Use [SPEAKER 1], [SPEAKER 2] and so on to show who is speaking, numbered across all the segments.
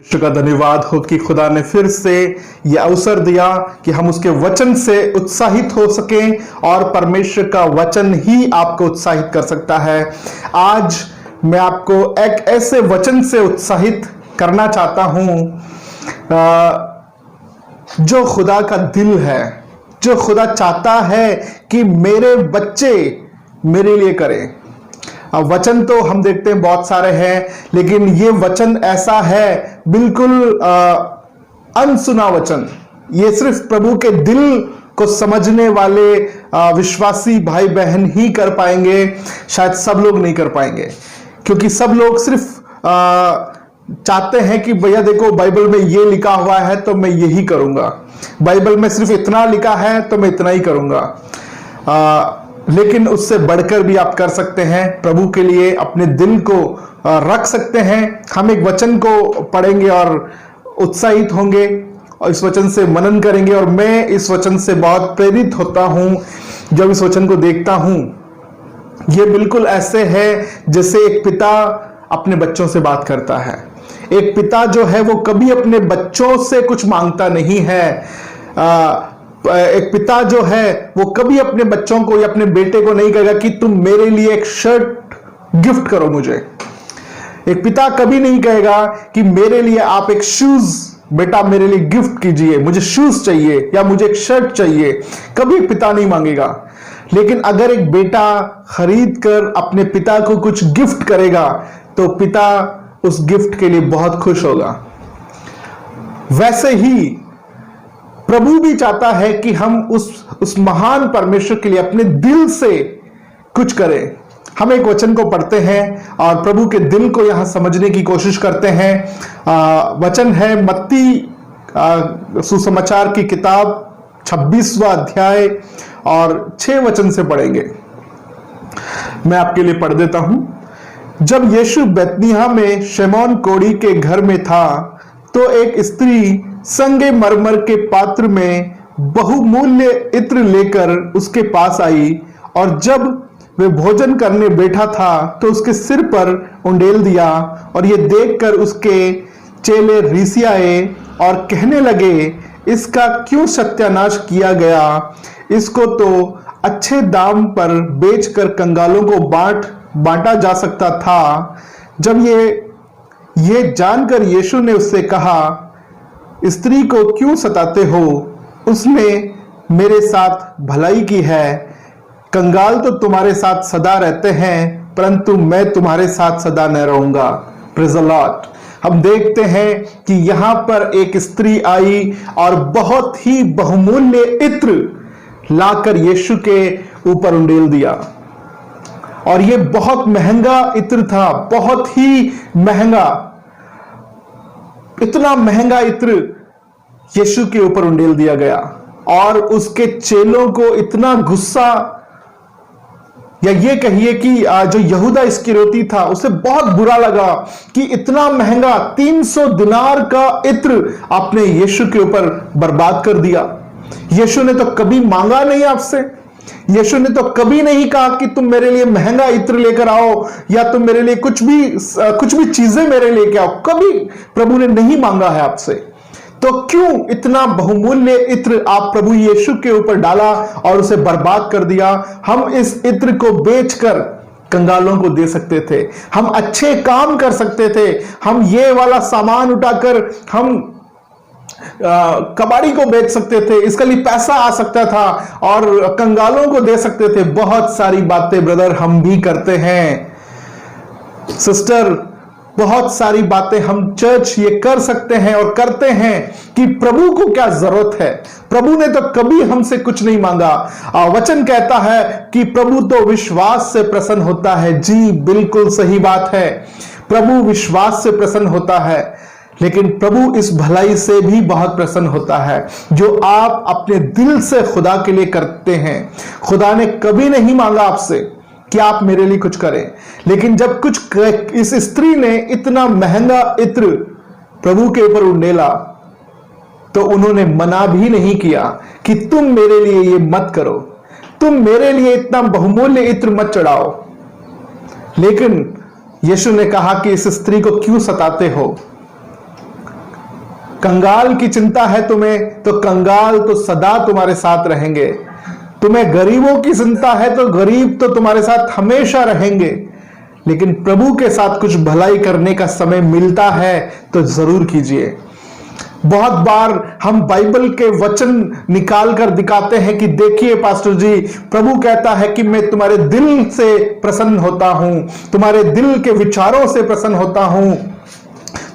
[SPEAKER 1] ईश्वर का धन्यवाद हो कि खुदा ने फिर से यह अवसर दिया कि हम उसके वचन से उत्साहित हो सकें और परमेश्वर का वचन ही आपको उत्साहित कर सकता है। आज मैं आपको एक ऐसे वचन से उत्साहित करना चाहता हूं जो खुदा का दिल है, जो खुदा चाहता है कि मेरे बच्चे मेरे लिए करें। वचन तो हम देखते हैं बहुत सारे हैं, लेकिन ये वचन ऐसा है बिल्कुल अनसुना वचन। ये सिर्फ प्रभु के दिल को समझने वाले विश्वासी भाई बहन ही कर पाएंगे। शायद सब लोग नहीं कर पाएंगे, क्योंकि सब लोग सिर्फ चाहते हैं कि भैया देखो बाइबल में ये लिखा हुआ है तो मैं यही करूंगा, बाइबल में सिर्फ इतना लिखा है तो मैं इतना ही करूंगा। लेकिन उससे बढ़कर भी आप कर सकते हैं, प्रभु के लिए अपने दिल को रख सकते हैं। हम एक वचन को पढ़ेंगे और उत्साहित होंगे और इस वचन से मनन करेंगे। और मैं इस वचन से बहुत प्रेरित होता हूं जब इस वचन को देखता हूं। यह बिल्कुल ऐसे है जैसे एक पिता अपने बच्चों से बात करता है। एक पिता जो है वो कभी अपने बच्चों से कुछ मांगता नहीं है। एक पिता जो है वो कभी अपने बच्चों को या अपने बेटे को नहीं कहेगा कि तुम मेरे लिए एक शर्ट गिफ्ट करो मुझे। एक पिता कभी नहीं कहेगा कि मेरे लिए आप एक शूज बेटा मेरे लिए गिफ्ट कीजिए, मुझे शूज चाहिए या मुझे एक शर्ट चाहिए। कभी एक पिता नहीं मांगेगा। लेकिन अगर एक बेटा खरीद कर अपने पिता को कुछ गिफ्ट करेगा तो पिता उस गिफ्ट के लिए बहुत खुश होगा। वैसे ही प्रभु भी चाहता है कि हम उस महान परमेश्वर के लिए अपने दिल से कुछ करें। हम एक वचन को पढ़ते हैं और प्रभु के दिल को यहां समझने की कोशिश करते हैं। वचन है मत्ती सुसमाचार की किताब 26वां अध्याय और 6 वचन से पढ़ेंगे। मैं आपके लिए पढ़ देता हूं। जब यीशु बैतनिय्याह में शमौन कोढ़ी के घर में था तो एक स्त्री संगे मरमर के पात्र में बहुमूल्य इत्र लेकर उसके पास आई और जब वे भोजन करने बैठा था तो उसके सिर पर उंडेल दिया। और ये देखकर उसके चेले रीसियाए और कहने लगे, इसका क्यों सत्यानाश किया गया? इसको तो अच्छे दाम पर बेचकर कंगालों को बांटा जा सकता था। जब ये जानकर यीशु ने उससे कहा, स्त्री को क्यों सताते हो? उसने मेरे साथ भलाई की है। कंगाल तो तुम्हारे साथ सदा रहते हैं, परंतु मैं तुम्हारे साथ सदा न रहूंगा। Praise the Lord. हम देखते हैं कि यहां पर एक स्त्री आई और बहुत ही बहुमूल्य इत्र लाकर यीशु के ऊपर उंडेल दिया। और यह बहुत महंगा इत्र था, बहुत ही महंगा। इतना महंगा इत्र यीशु के ऊपर उंडेल दिया गया और उसके चेलों को इतना गुस्सा, या ये कहिए कि जो यहूदा इस्करियोती था उसे बहुत बुरा लगा कि इतना महंगा 300 दिनार का इत्र आपने यीशु के ऊपर बर्बाद कर दिया। यीशु ने तो कभी मांगा नहीं आपसे। यीशु ने तो कभी नहीं कहा कि तुम मेरे लिए महंगा इत्र लेकर आओ या तुम मेरे लिए कुछ भी चीजें मेरे लेके आओ। कभी प्रभु ने नहीं मांगा है आपसे। तो क्यों इतना बहुमूल्य इत्र आप प्रभु यीशु के ऊपर डाला और उसे बर्बाद कर दिया? हम इस इत्र को बेचकर कंगालों को दे सकते थे, हम अच्छे काम कर सकते थे, हम ये वाला सामान उठाकर हम कबाड़ी को बेच सकते थे, इसके लिए पैसा आ सकता था और कंगालों को दे सकते थे। बहुत सारी बातें ब्रदर हम भी करते हैं, सिस्टर, बहुत सारी बातें हम चर्च ये कर सकते हैं और करते हैं कि प्रभु को क्या जरूरत है। प्रभु ने तो कभी हमसे कुछ नहीं मांगा। वचन कहता है कि प्रभु तो विश्वास से प्रसन्न होता है। जी बिल्कुल सही बात है, प्रभु विश्वास से प्रसन्न होता है, लेकिन प्रभु इस भलाई से भी बहुत प्रसन्न होता है जो आप अपने दिल से खुदा के लिए करते हैं। खुदा ने कभी नहीं मांगा आपसे कि आप मेरे लिए कुछ करें, लेकिन जब इस स्त्री ने इतना महंगा इत्र प्रभु के ऊपर उंडेला तो उन्होंने मना भी नहीं किया कि तुम मेरे लिए ये मत करो, तुम मेरे लिए इतना बहुमूल्य इत्र मत चढ़ाओ। लेकिन यीशु ने कहा कि इस स्त्री को क्यों सताते हो? कंगाल की चिंता है तुम्हें, तो कंगाल तो सदा तुम्हारे साथ रहेंगे। तुम्हें गरीबों की चिंता है तो गरीब तो तुम्हारे साथ हमेशा रहेंगे। लेकिन प्रभु के साथ कुछ भलाई करने का समय मिलता है तो जरूर कीजिए। बहुत बार हम बाइबल के वचन निकाल कर दिखाते हैं कि देखिए पास्टर जी, प्रभु कहता है कि मैं तुम्हारे दिल से प्रसन्न होता हूं, तुम्हारे दिल के विचारों से प्रसन्न होता हूं।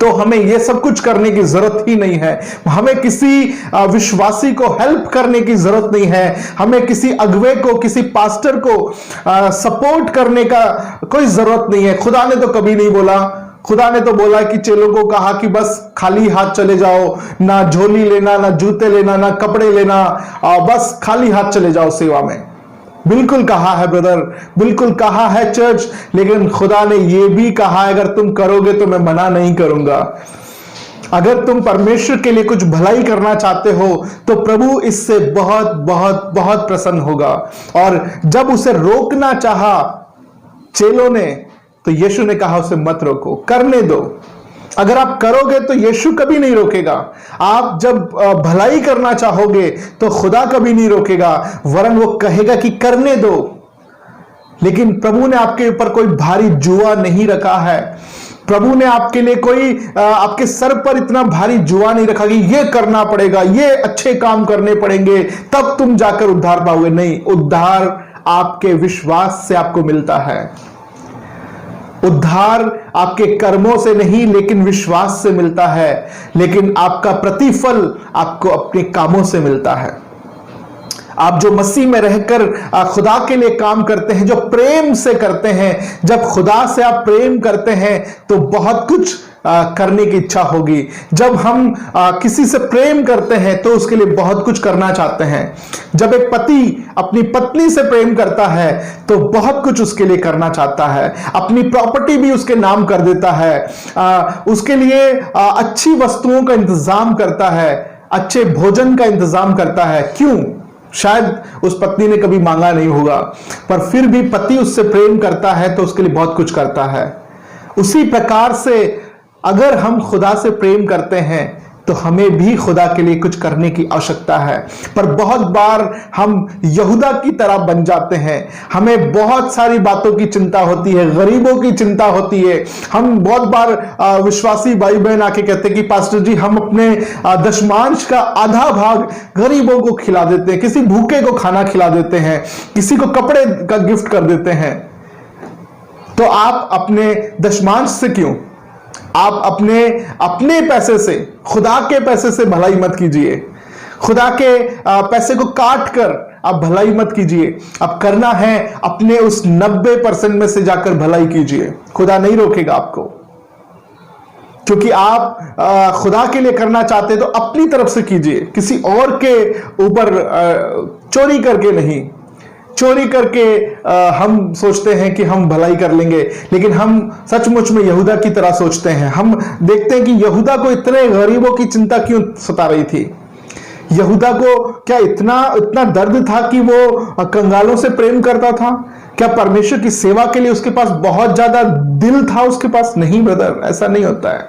[SPEAKER 1] तो हमें यह सब कुछ करने की जरूरत ही नहीं है। हमें किसी विश्वासी को हेल्प करने की जरूरत नहीं है। हमें किसी अगुवे को, किसी पास्टर को सपोर्ट करने का कोई जरूरत नहीं है। खुदा ने तो कभी नहीं बोला। खुदा ने तो बोला कि चेलों को कहा कि बस खाली हाथ चले जाओ, ना झोली लेना, ना जूते लेना, ना कपड़े लेना, बस खाली हाथ चले जाओ सेवा में। बिल्कुल कहा है ब्रदर, बिल्कुल कहा है चर्च, लेकिन खुदा ने यह भी कहा है अगर तुम करोगे तो मैं मना नहीं करूंगा। अगर तुम परमेश्वर के लिए कुछ भलाई करना चाहते हो तो प्रभु इससे बहुत बहुत बहुत प्रसन्न होगा। और जब उसे रोकना चाहा चेलों ने, तो यीशु ने कहा उसे मत रोको, करने दो। अगर आप करोगे तो यीशु कभी नहीं रोकेगा। आप जब भलाई करना चाहोगे तो खुदा कभी नहीं रोकेगा, वरन वो कहेगा कि करने दो। लेकिन प्रभु ने आपके ऊपर कोई भारी जुआ नहीं रखा है। प्रभु ने आपके लिए कोई आपके सर पर इतना भारी जुआ नहीं रखा कि ये करना पड़ेगा, ये अच्छे काम करने पड़ेंगे तब तुम जाकर उद्धार पाओगे। नहीं, उद्धार आपके विश्वास से आपको मिलता है। उद्धार आपके कर्मों से नहीं लेकिन विश्वास से मिलता है। लेकिन आपका प्रतिफल आपको अपने कामों से मिलता है। आप जो मसीह में रहकर खुदा के लिए काम करते हैं, जो प्रेम से करते हैं, जब खुदा से आप प्रेम करते हैं तो बहुत कुछ करने की इच्छा होगी। जब हम किसी से प्रेम करते हैं तो उसके लिए बहुत कुछ करना चाहते हैं। जब एक पति अपनी पत्नी से प्रेम करता है तो बहुत कुछ उसके लिए करना चाहता है। अपनी प्रॉपर्टी भी उसके नाम कर देता है, उसके लिए अच्छी वस्तुओं का इंतजाम करता है, अच्छे भोजन का इंतजाम करता है। क्यों? शायद उस पत्नी ने कभी मांगा नहीं होगा, पर फिर भी पति उससे प्रेम करता है तो उसके लिए बहुत कुछ करता है। उसी प्रकार से अगर हम खुदा से प्रेम करते हैं तो हमें भी खुदा के लिए कुछ करने की आवश्यकता है। पर बहुत बार हम यहूदा की तरह बन जाते हैं। हमें बहुत सारी बातों की चिंता होती है, गरीबों की चिंता होती है। हम बहुत बार विश्वासी भाई बहन आके कहते हैं कि पास्टर जी हम अपने दशमांश का आधा भाग गरीबों को खिला देते हैं, किसी भूखे को खाना खिला देते हैं, किसी को कपड़े का गिफ्ट कर देते हैं। तो आप अपने दशमांश से क्यों, आप अपने पैसे से, खुदा के पैसे से भलाई मत कीजिए। खुदा के पैसे को काट कर आप भलाई मत कीजिए। अब करना है अपने उस 90% में से जाकर भलाई कीजिए। खुदा नहीं रोकेगा आपको, क्योंकि आप खुदा के लिए करना चाहते तो अपनी तरफ से कीजिए, किसी और के ऊपर चोरी करके नहीं। चोरी करके हम सोचते हैं कि हम भलाई कर लेंगे, लेकिन हम सचमुच में यहूदा की तरह सोचते हैं। हम देखते हैं कि यहूदा को इतने गरीबों की चिंता क्यों सता रही थी। यहूदा को क्या इतना दर्द था कि वो कंगालों से प्रेम करता था? क्या परमेश्वर की सेवा के लिए उसके पास बहुत ज्यादा दिल था उसके पास? नहीं ब्रदर, ऐसा नहीं होता है।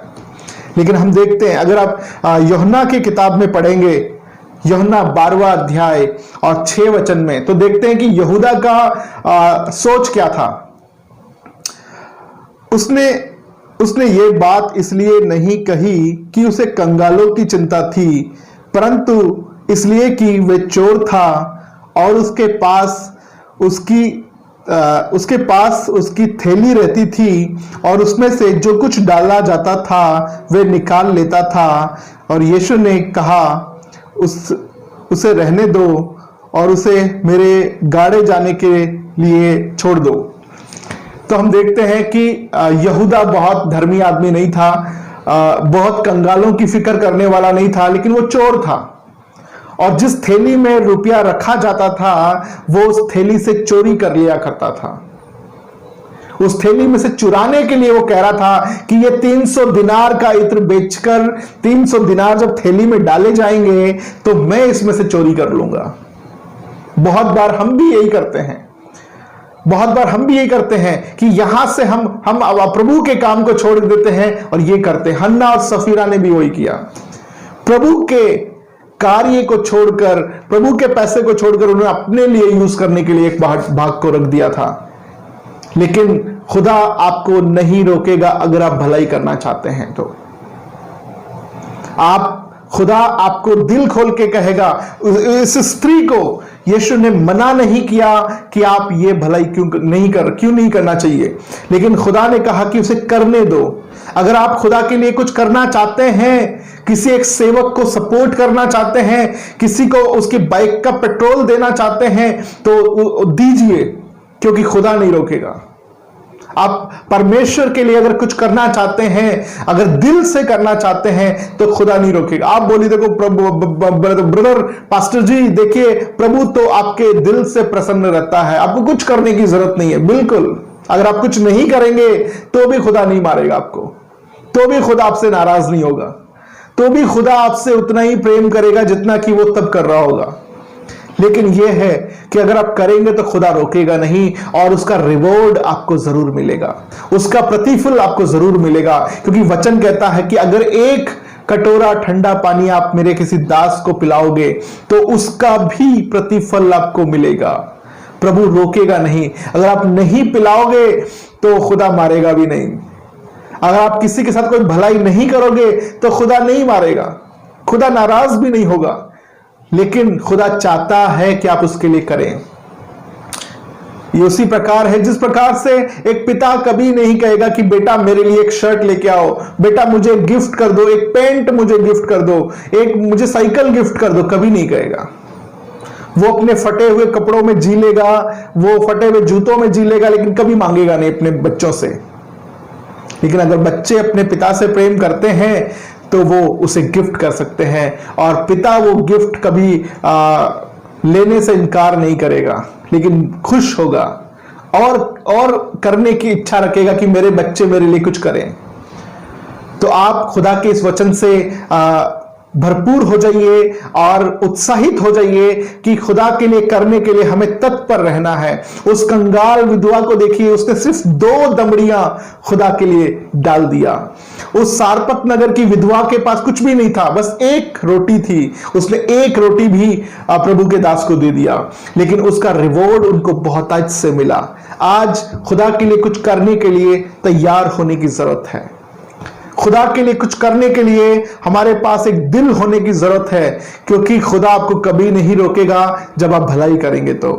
[SPEAKER 1] लेकिन हम देखते हैं, अगर आप यूहन्ना की किताब में पढ़ेंगे, यूहन्ना 12वां अध्याय और 6 वचन में, तो देखते हैं कि यहूदा का सोच क्या था। उसने ये बात इसलिए नहीं कही कि उसे कंगालों की चिंता थी, परंतु इसलिए कि वे चोर था और उसके पास उसकी थैली रहती थी और उसमें से जो कुछ डाला जाता था वे निकाल लेता था। और यीशु ने कहा उसे रहने दो और उसे मेरे गाड़े जाने के लिए छोड़ दो। तो हम देखते हैं कि यहूदा बहुत धर्मी आदमी नहीं था, बहुत कंगालों की फिक्र करने वाला नहीं था, लेकिन वो चोर था। और जिस थैली में रुपया रखा जाता था वो उस थैली से चोरी कर लिया करता था। उस थैली में से चुराने के लिए वो कह रहा था कि ये 300 दिनार का इत्र बेचकर 300 दिनार जब थैली में डाले जाएंगे तो मैं इसमें से चोरी कर लूंगा। बहुत बार हम भी यही करते हैं। बहुत बार हम भी यही करते हैं कि यहां से हम प्रभु के काम को छोड़ देते हैं और ये करते हैं। हन्ना और सफीरा ने भी वही किया। प्रभु के कार्य को छोड़कर, प्रभु के पैसे को छोड़कर उन्होंने अपने लिए यूज करने के लिए एक भाग को रख दिया था। लेकिन खुदा आपको नहीं रोकेगा अगर आप भलाई करना चाहते हैं तो। खुदा आपको दिल खोल के कहेगा। इस स्त्री को यीशु ने मना नहीं किया कि आप ये भलाई क्यों नहीं करना चाहिए, लेकिन खुदा ने कहा कि उसे करने दो। अगर आप खुदा के लिए कुछ करना चाहते हैं, किसी एक सेवक को सपोर्ट करना चाहते हैं, किसी को उसकी बाइक का पेट्रोल देना चाहते हैं, तो दीजिए, क्योंकि खुदा नहीं रोकेगा। आप परमेश्वर के लिए अगर कुछ करना चाहते हैं, अगर दिल से करना चाहते हैं, तो खुदा नहीं रोकेगा। आप बोलिए, देखो ब्रदर पास्टर जी, देखिए प्रभु तो आपके दिल से प्रसन्न रहता है, आपको कुछ करने की जरूरत नहीं है। बिल्कुल, अगर आप कुछ नहीं करेंगे तो भी खुदा नहीं मारेगा आपको, तो भी खुदा आपसे नाराज नहीं होगा, तो भी खुदा आपसे उतना ही प्रेम करेगा जितना कि वो तब कर रहा होगा। लेकिन यह है कि अगर आप करेंगे तो खुदा रोकेगा नहीं, और उसका रिवॉर्ड आपको जरूर मिलेगा, उसका प्रतिफल आपको जरूर मिलेगा। क्योंकि वचन कहता है कि अगर एक कटोरा ठंडा पानी आप मेरे किसी दास को पिलाओगे तो उसका भी प्रतिफल आपको मिलेगा। प्रभु रोकेगा नहीं। अगर आप नहीं पिलाओगे तो खुदा मारेगा भी नहीं। अगर आप किसी के साथ कोई भलाई नहीं करोगे तो खुदा नहीं मारेगा, खुदा नाराज भी नहीं होगा। लेकिन खुदा चाहता है कि आप उसके लिए करें। ये उसी प्रकार है जिस प्रकार से एक पिता कभी नहीं कहेगा कि बेटा मेरे लिए एक शर्ट लेके आओ, बेटा मुझे गिफ्ट कर दो, एक पेंट मुझे गिफ्ट कर दो, एक मुझे साइकिल गिफ्ट कर दो। कभी नहीं कहेगा। वो अपने फटे हुए कपड़ों में जी लेगा, वो फटे हुए जूतों में जी लेगा, लेकिन कभी मांगेगा नहीं अपने बच्चों से। लेकिन अगर बच्चे अपने पिता से प्रेम करते हैं तो वो उसे गिफ्ट कर सकते हैं, और पिता वो गिफ्ट कभी लेने से इनकार नहीं करेगा, लेकिन खुश होगा और करने की इच्छा रखेगा कि मेरे बच्चे मेरे लिए कुछ करें। तो आप खुदा के इस वचन से भरपूर हो जाइए और उत्साहित हो जाइए कि खुदा के लिए करने के लिए हमें तत्पर रहना है। उस कंगाल विधवा को देखिए, उसने सिर्फ 2 दमड़ियां खुदा के लिए डाल दिया। उस सारपत नगर की विधवा के पास कुछ भी नहीं था, बस 1 रोटी थी। उसने 1 रोटी भी प्रभु के दास को दे दिया, लेकिन उसका रिवॉर्ड उनको बहुतायत से मिला। आज खुदा के लिए कुछ करने के लिए तैयार होने की जरूरत है। खुदा के लिए कुछ करने के लिए हमारे पास एक दिल होने की जरूरत है, क्योंकि खुदा आपको कभी नहीं रोकेगा जब आप भलाई करेंगे तो।